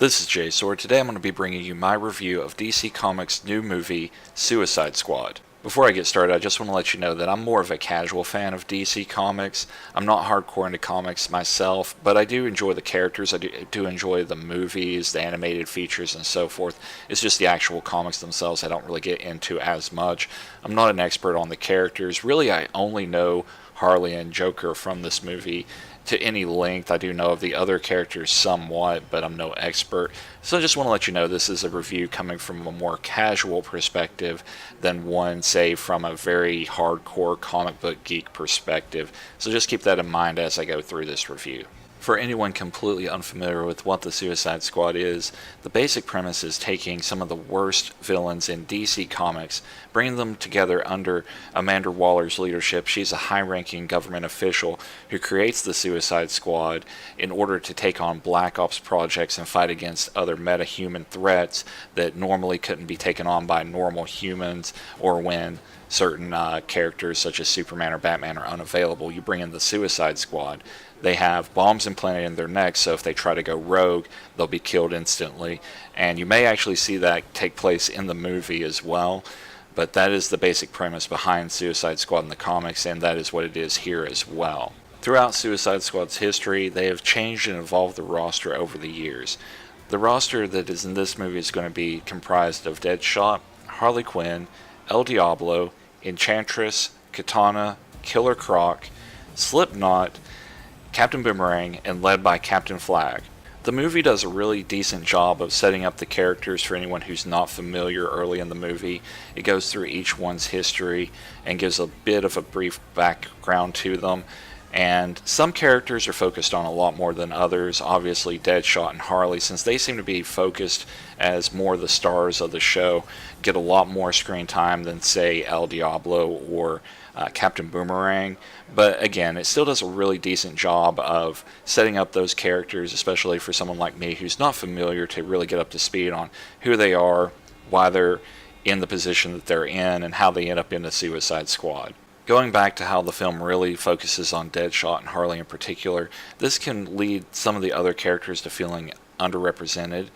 This is Jay Sword. Today I'm going to be bringing you my review of DC Comics' new movie, Suicide Squad. Before I get started, I just want to let you know that I'm more of a casual fan of DC Comics. I'm not hardcore into comics myself, but I do enjoy the characters. I do enjoy the movies, the animated features, and so forth. It's just the actual comics themselves I don't really get into as much. I'm not an expert on the characters. Really, I only know Harley and Joker from this movie to any length. I do know of the other characters somewhat, but I'm no expert. So I just want to let you know this is a review coming from a more casual perspective than one, say, from a very hardcore comic book geek perspective. So just keep that in mind as I go through this review. For anyone completely unfamiliar with what the Suicide Squad is, the basic premise is taking some of the worst villains in DC Comics, bringing them together under Amanda Waller's leadership. She's a high-ranking government official who creates the Suicide Squad in order to take on Black Ops projects and fight against other meta-human threats that normally couldn't be taken on by normal humans, or when certain characters such as Superman or Batman are unavailable. You bring in the Suicide Squad. They have bombs implanted in their necks, so if they try to go rogue, they'll be killed instantly. And you may actually see that take place in the movie as well. But that is the basic premise behind Suicide Squad in the comics, and that is what it is here as well. Throughout Suicide Squad's history, they have changed and evolved the roster over the years. The roster that is in this movie is going to be comprised of Deadshot, Harley Quinn, El Diablo, Enchantress, Katana, Killer Croc, Slipknot, Captain Boomerang, and led by Captain Flag. The movie does a really decent job of setting up the characters for anyone who's not familiar early in the movie. It goes through each one's history and gives a bit of a brief background to them. And some characters are focused on a lot more than others. Obviously, Deadshot and Harley, since they seem to be focused as more the stars of the show, get a lot more screen time than, say, El Diablo or Captain Boomerang. But again, it still does a really decent job of setting up those characters, especially for someone like me who's not familiar, to really get up to speed on who they are, why they're in the position that they're in, and how they end up in the Suicide Squad. Going back to how the film really focuses on Deadshot and Harley in particular, this can lead some of the other characters to feeling underrepresented.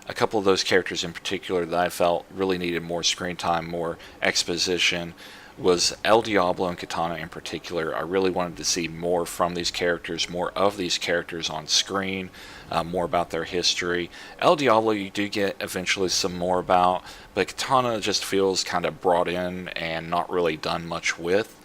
A couple of those characters in particular that I felt really needed more screen time, more exposition, was El Diablo and Katana in particular. I really wanted to see more from these characters, more of these characters on screen, more about their history. El Diablo you do get eventually some more about, but Katana just feels kind of brought in and not really done much with.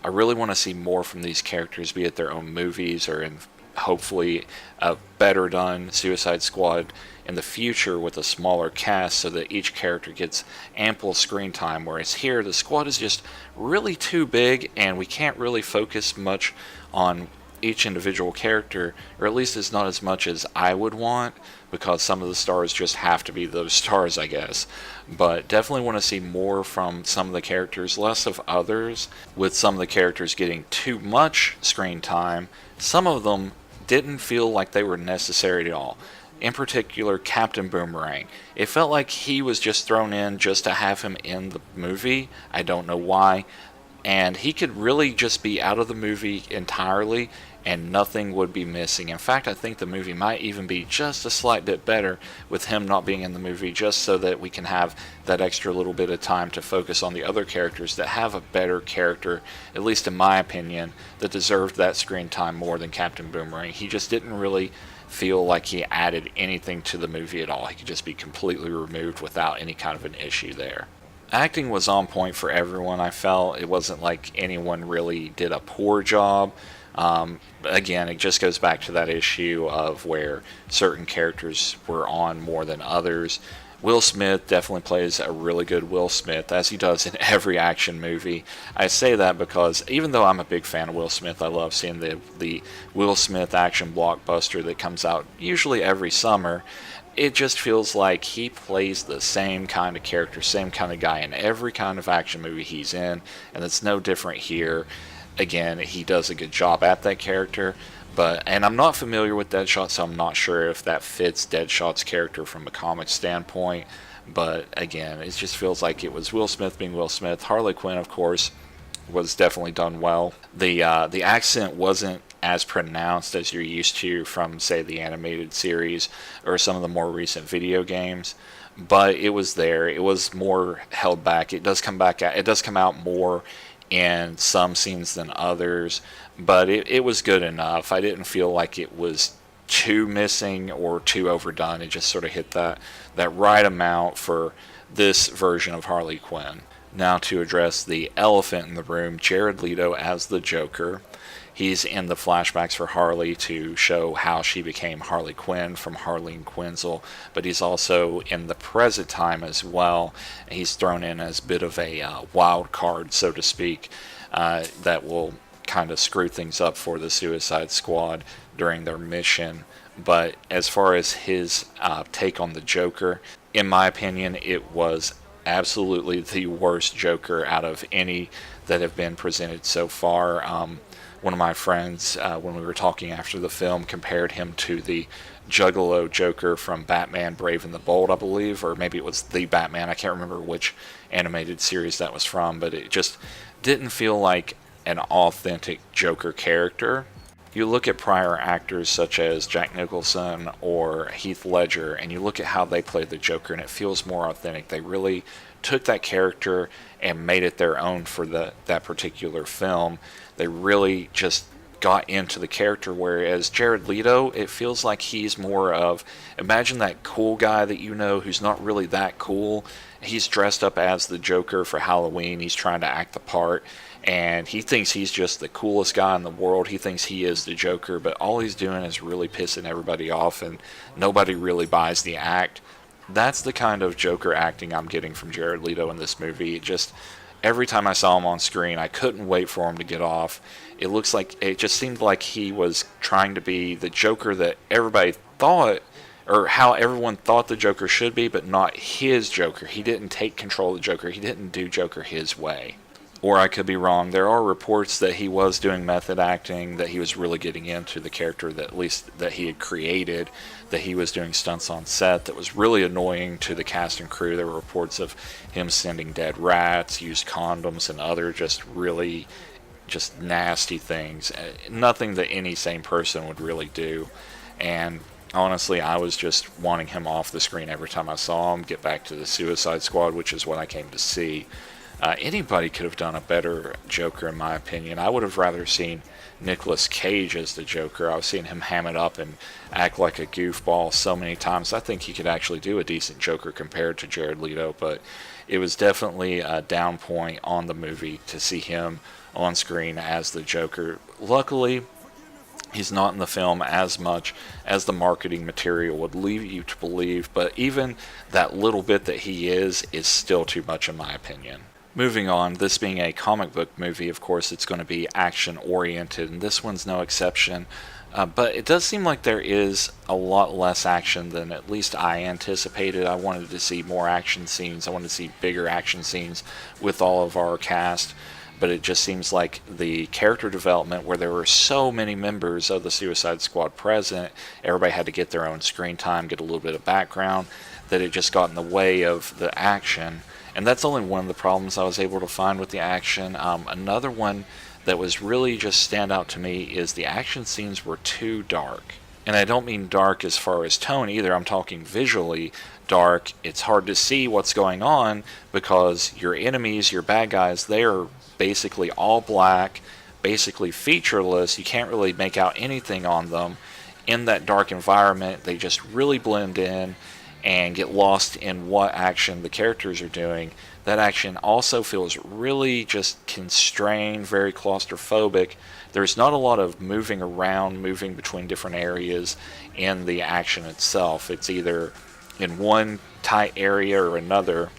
I really want to see more from these characters, be it their own movies or in hopefully a better done Suicide Squad in the future with a smaller cast, so that each character gets ample screen time, whereas here the squad is just really too big and we can't really focus much on each individual character, or at least it's not as much as I would want, because some of the stars just have to be those stars, I guess. But definitely want to see more from some of the characters, less of others, with some of the characters getting too much screen time. Some of them didn't feel like they were necessary at all. In particular, Captain Boomerang. It felt like he was just thrown in just to have him in the movie. I don't know why. And he could really just be out of the movie entirely and nothing would be missing. In fact, I think the movie might even be just a slight bit better with him not being in the movie, just so that we can have that extra little bit of time to focus on the other characters that have a better character, at least in my opinion, that deserved that screen time more than Captain Boomerang. He just didn't really feel like he added anything to the movie at all. He could just be completely removed without any kind of an issue there. Acting was on point for everyone, I felt. It wasn't like anyone really did a poor job. Again, it just goes back to that issue of where certain characters were on more than others. Will Smith definitely plays a really good Will Smith, as he does in every action movie. I say that because even though I'm a big fan of Will Smith, I love seeing the Will Smith action blockbuster that comes out usually every summer. It just feels like he plays the same kind of character, same kind of guy in every kind of action movie he's in, and it's no different here. Again, he does a good job at that character, and I'm not familiar with Deadshot, so I'm not sure if that fits Deadshot's character from a comic standpoint. But again, it just feels like it was Will Smith being Will Smith. Harley Quinn, of course, was definitely done well. The accent wasn't as pronounced as you're used to from, say, the animated series or some of the more recent video games. But it was there. It was more held back. It does come back. It does come out more in some scenes than others, but it was good enough. I didn't feel like it was too missing or too overdone. It just sort of hit that right amount for this version of Harley Quinn. Now to address the elephant in the room, Jared Leto as the Joker. He's in the flashbacks for Harley to show how she became Harley Quinn from Harleen Quinzel, but he's also in the present time as well. He's thrown in as a bit of a wild card, so to speak, that will kind of screw things up for the Suicide Squad during their mission. But as far as his take on the Joker, in my opinion, it was absolutely the worst Joker out of any that have been presented so far. One of my friends, when we were talking after the film, compared him to the Juggalo Joker from Batman Brave and the Bold, I believe, or maybe it was The Batman. I can't remember which animated series that was from, but it just didn't feel like an authentic Joker character. You look at prior actors such as Jack Nicholson or Heath Ledger, and you look at how they played the Joker, and it feels more authentic. They really took that character and made it their own for that particular film. They really just got into the character, whereas Jared Leto, it feels like he's more of, imagine that cool guy that you know who's not really that cool. He's dressed up as the Joker for Halloween. He's trying to act the part, and he thinks he's just the coolest guy in the world. He thinks he is the Joker, but all he's doing is really pissing everybody off, and nobody really buys the act. That's the kind of Joker acting I'm getting from Jared Leto in this movie. It just, every time I saw him on screen, I couldn't wait for him to get off. It just seemed like he was trying to be the Joker that everybody thought, or how everyone thought the Joker should be, but not his Joker. He didn't take control of the Joker. He didn't do Joker his way. Or I could be wrong. There are reports that he was doing method acting, that he was really getting into the character that at least that he had created, that he was doing stunts on set that was really annoying to the cast and crew. There were reports of him sending dead rats, used condoms, and other just really just nasty things. Nothing that any sane person would really do. And honestly, I was just wanting him off the screen every time I saw him, get back to the Suicide Squad, which is what I came to see. Anybody could have done a better Joker, in my opinion. I would have rather seen Nicolas Cage as the Joker. I was seeing him ham it up and act like a goofball so many times. I think he could actually do a decent Joker compared to Jared Leto, but it was definitely a down point on the movie to see him on screen as the Joker. Luckily, he's not in the film as much as the marketing material would lead you to believe, but even that little bit that he is still too much in my opinion. Moving on, this being a comic book movie, of course, it's going to be action-oriented, and this one's no exception. But it does seem like there is a lot less action than at least I anticipated. I wanted to see more action scenes. I wanted to see bigger action scenes with all of our cast. But it just seems like the character development, where there were so many members of the Suicide Squad present, everybody had to get their own screen time, get a little bit of background, that it just got in the way of the action. And that's only one of the problems I was able to find with the action. Another one that was really just stand out to me is the action scenes were too dark. And I don't mean dark as far as tone either. I'm talking visually dark. It's hard to see what's going on because your enemies, your bad guys, they are basically all black, basically featureless. You can't really make out anything on them. In that dark environment, they just really blend in and get lost in what action the characters are doing. That action also feels really just constrained, very claustrophobic. There's not a lot of moving around, moving between different areas in the action itself. It's either in one tight area or another,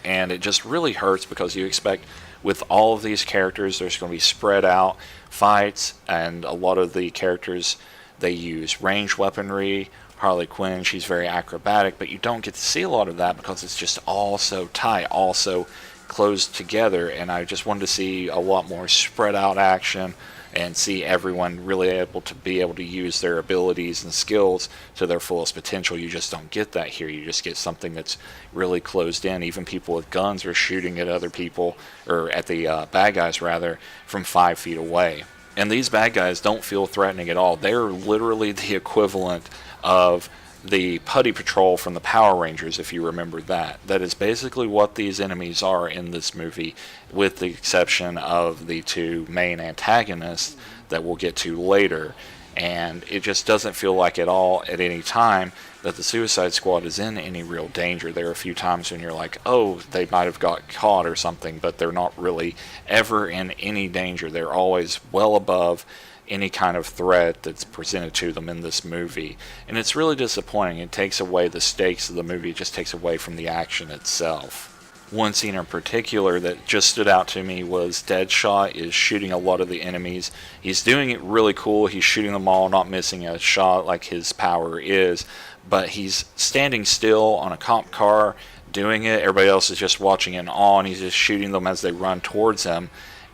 and it just really hurts because you expect with all of these characters there's going to be spread out fights, and a lot of the characters, they use ranged weaponry. Harley Quinn, she's very acrobatic, but you don't get to see a lot of that because it's just all so tight, all so closed together, and I just wanted to see a lot more spread out action and see everyone really able to use their abilities and skills to their fullest potential. You just don't get that here. You just get something that's really closed in. Even people with guns are shooting at other people, or at the bad guys rather, from 5 feet away. And these bad guys don't feel threatening at all. They're literally the equivalent of the Putty Patrol from the Power Rangers, if you remember that. That is basically what these enemies are in this movie, with the exception of the two main antagonists that we'll get to later. And it just doesn't feel like at all at any time that the Suicide Squad is in any real danger. There are a few times when you're like, oh, they might have got caught or something, but they're not really ever in any danger. They're always well above any kind of threat that's presented to them in this movie. And it's really disappointing. It takes away the stakes of the movie. It just takes away from the action itself. One scene in particular that just stood out to me was Deadshot is shooting a lot of the enemies. He's doing it really cool. He's shooting them all, not missing a shot like his power is. But he's standing still on a cop car doing it. Everybody else is just watching in awe, and he's just shooting them as they run towards him.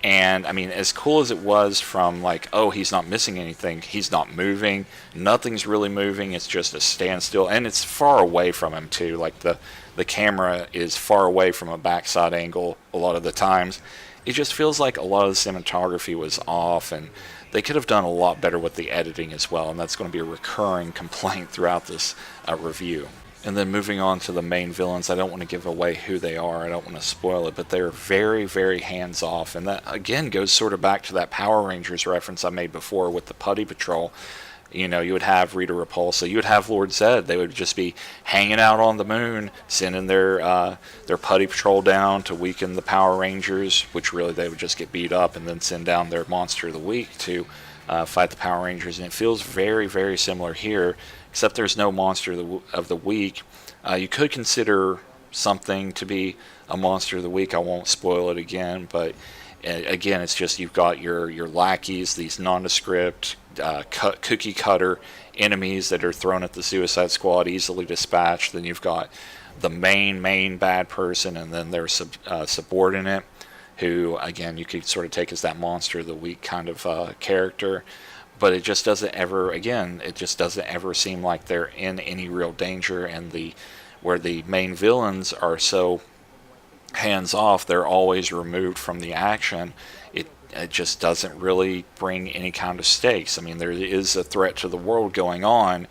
And I mean, as cool as it was from like, oh, he's not missing anything, he's not moving, nothing's really moving, it's just a standstill, and it's far away from him too. Like the camera is far away from a backside angle a lot of the times. It just feels like a lot of the cinematography was off, and they could have done a lot better with the editing as well, and that's going to be a recurring complaint throughout this review. And then moving on to the main villains, I don't want to give away who they are, I don't want to spoil it, but they're very, very hands-off. And that, again, goes sort of back to that Power Rangers reference I made before with the Putty Patrol. You know, you would have Rita Repulsa, you would have Lord Zed. They would just be hanging out on the moon, sending their Putty Patrol down to weaken the Power Rangers, which really they would just get beat up, and then send down their Monster of the Week to fight the Power Rangers. And it feels very, very similar here, except there's no Monster of the Week. You could consider something to be a Monster of the Week. I won't spoil it again, but again, it's just you've got your lackeys, these nondescript, cookie cutter enemies that are thrown at the Suicide Squad, easily dispatched. Then you've got the main bad person, and then their subordinate, who, again, you could sort of take as that Monster of the Week kind of character. But it just doesn't ever, again, it just doesn't ever seem like they're in any real danger. And where the main villains are so hands off, they're always removed from the action. It just doesn't really bring any kind of stakes. I mean, there is a threat to the world going on,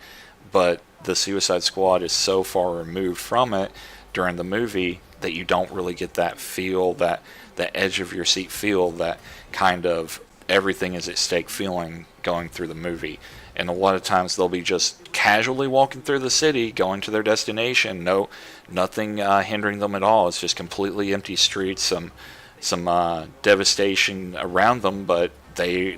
but the Suicide Squad is so far removed from it during the movie that you don't really get that feel, that edge of your seat feel, that kind of everything is at stake feeling going through the movie. And a lot of times they'll be just casually walking through the city, going to their destination. Nothing hindering them at all. It's just completely empty streets, some devastation around them, but they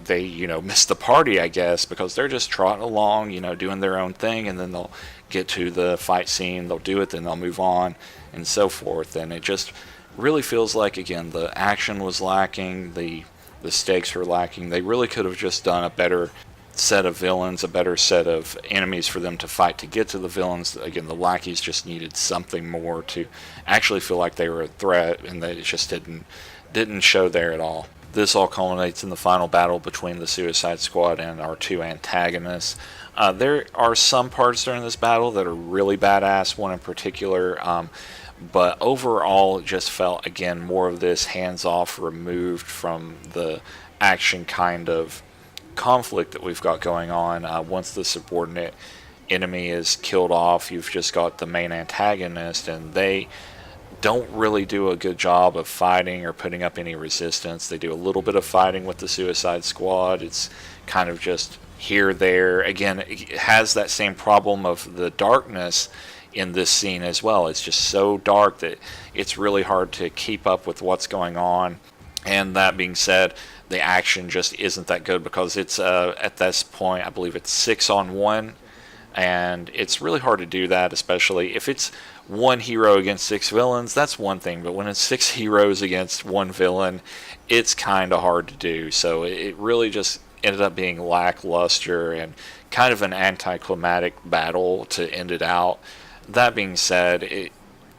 miss the party, I guess, because they're just trotting along, doing their own thing, and then they'll get to the fight scene, they'll do it, then they'll move on, and so forth. And it just really feels like, again, the action was lacking, the stakes were lacking. They really could have just done a better set of villains, a better set of enemies for them to fight to get to the villains. Again, the lackeys just needed something more to actually feel like they were a threat, and they just didn't show there at all. This all culminates in the final battle between the Suicide Squad and our two antagonists. There are some parts during this battle that are really badass, one in particular, but overall it just felt, again, more of this hands-off, removed from the action kind of conflict that we've got going on. Once the subordinate enemy is killed off, you've just got the main antagonist, and they don't really do a good job of fighting or putting up any resistance. They do a little bit of fighting with the Suicide Squad. It's kind of just here, there. Again, it has that same problem of the darkness in this scene as well. It's just so dark that it's really hard to keep up with what's going on. And that being said, the action just isn't that good, because it's at this point, I believe it's 6-on-1, and it's really hard to do that, especially if it's one hero against 6 villains. That's one thing, but when it's 6 heroes against one villain, it's kind of hard to do. So it really just ended up being lackluster and kind of an anticlimactic battle to end it out. That being said,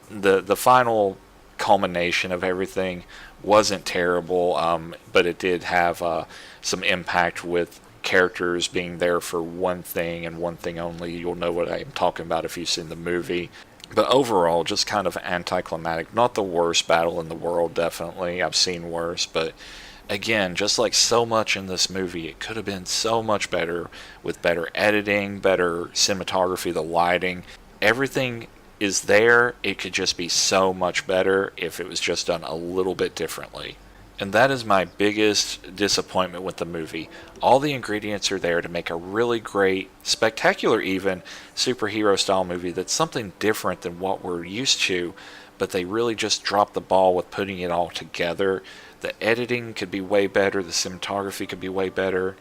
the final culmination of everything wasn't terrible, but it did have some impact with characters being there for one thing and one thing only. You'll know what I'm talking about if you've seen the movie. But overall, just kind of anticlimactic. Not the worst battle in the world, definitely. I've seen worse, but Again, just like so much in this movie, it could have been so much better with better editing, better cinematography, the lighting. Everything is there. It could just be so much better if it was just done a little bit differently. And that is my biggest disappointment with the movie. All the ingredients are there to make a really great, spectacular even, superhero style movie that's something different than what we're used to, but they really just dropped the ball with putting it all together. The editing could be way better, the cinematography could be way better.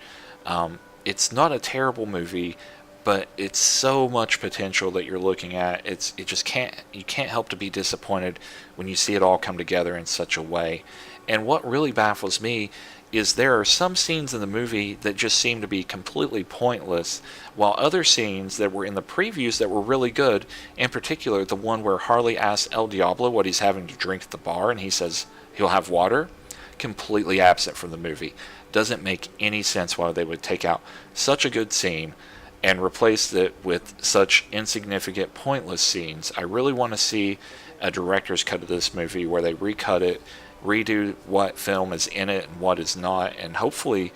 It's not a terrible movie, but it's so much potential that you're looking at. It just can't help to be disappointed when you see it all come together in such a way. And what really baffles me is there are some scenes in the movie that just seem to be completely pointless, while other scenes that were in the previews that were really good, in particular the one where Harley asks El Diablo what he's having to drink at the bar and he says he'll have water, completely absent from the movie. Doesn't make any sense why they would take out such a good scene and replace it with such insignificant, pointless scenes. I really want to see a director's cut of this movie where they recut it, redo what film is in it and what is not, and hopefully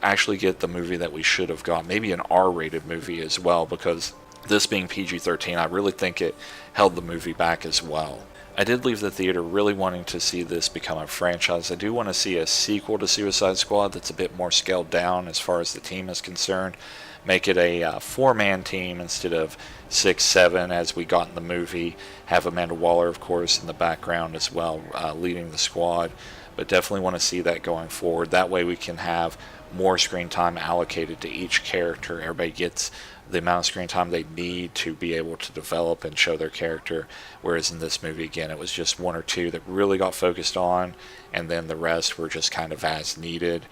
actually get the movie that we should have got. Maybe an R-rated movie as well, because this being PG-13, I really think it held the movie back as well. I did leave the theater really wanting to see this become a franchise. I do want to see a sequel to Suicide Squad that's a bit more scaled down as far as the team is concerned. Make it a four-man team instead of 6, 7 as we got in the movie. Have Amanda Waller, of course, in the background as well, leading the squad. But definitely want to see that going forward. That way we can have more screen time allocated to each character. Everybody gets the amount of screen time they need to be able to develop and show their character. Whereas in this movie, again, it was just one or two that really got focused on, and then the rest were just kind of as needed.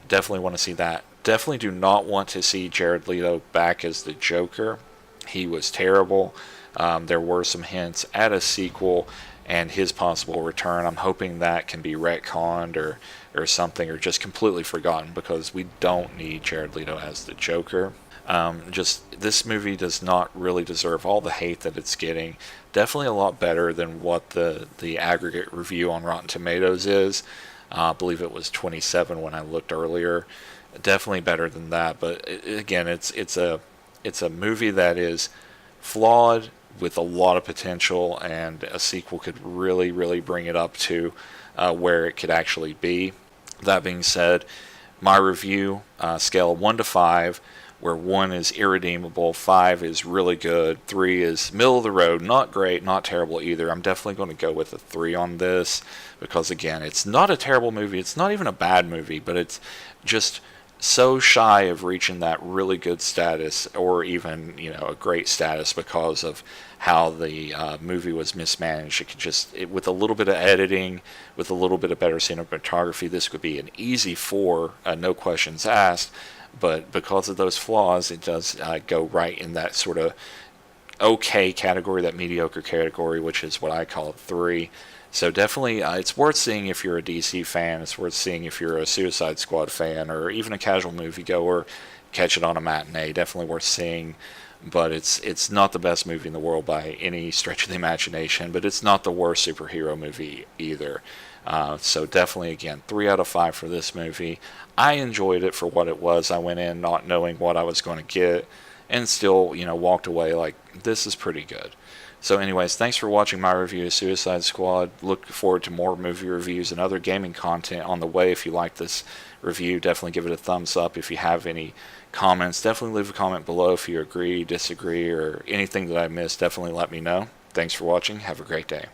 Definitely want to see that. Definitely do not want to see Jared Leto back as the Joker. He was terrible. There were some hints at a sequel and his possible return. I'm hoping that can be retconned or something, or just completely forgotten, because we don't need Jared Leto as the Joker. Just this movie does not really deserve all the hate that it's getting. Definitely a lot better than what the aggregate review on Rotten Tomatoes is. I believe it was 27 when I looked earlier. Definitely better than that, but again, it's a movie that is flawed with a lot of potential, and a sequel could really bring it up to where it could actually be. That being said, my review, scale 1 to 5, where 1 is irredeemable, 5 is really good, 3 is middle of the road, not great, not terrible either. I'm definitely going to go with a 3 on this, because again, it's not a terrible movie, it's not even a bad movie, but it's just so shy of reaching that really good status, or even a great status, because of how the movie was mismanaged. It could with a little bit of editing, with a little bit of better cinematography, this could be an easy 4, no questions asked. But because of those flaws, it does go right in that sort of okay category, that mediocre category, which is what I call 3. So definitely, it's worth seeing if you're a DC fan. It's worth seeing if you're a Suicide Squad fan, or even a casual moviegoer. Catch it on a matinee. Definitely worth seeing. But it's not the best movie in the world by any stretch of the imagination. But it's not the worst superhero movie either. So definitely, again, 3 out of 5 for this movie. I enjoyed it for what it was. I went in not knowing what I was going to get, and still, walked away like, this is pretty good. So anyways, thanks for watching my review of Suicide Squad. Look forward to more movie reviews and other gaming content on the way. If you like this review, definitely give it a thumbs up. If you have any comments, definitely leave a comment below. If you agree, disagree, or anything that I missed, definitely let me know. Thanks for watching. Have a great day.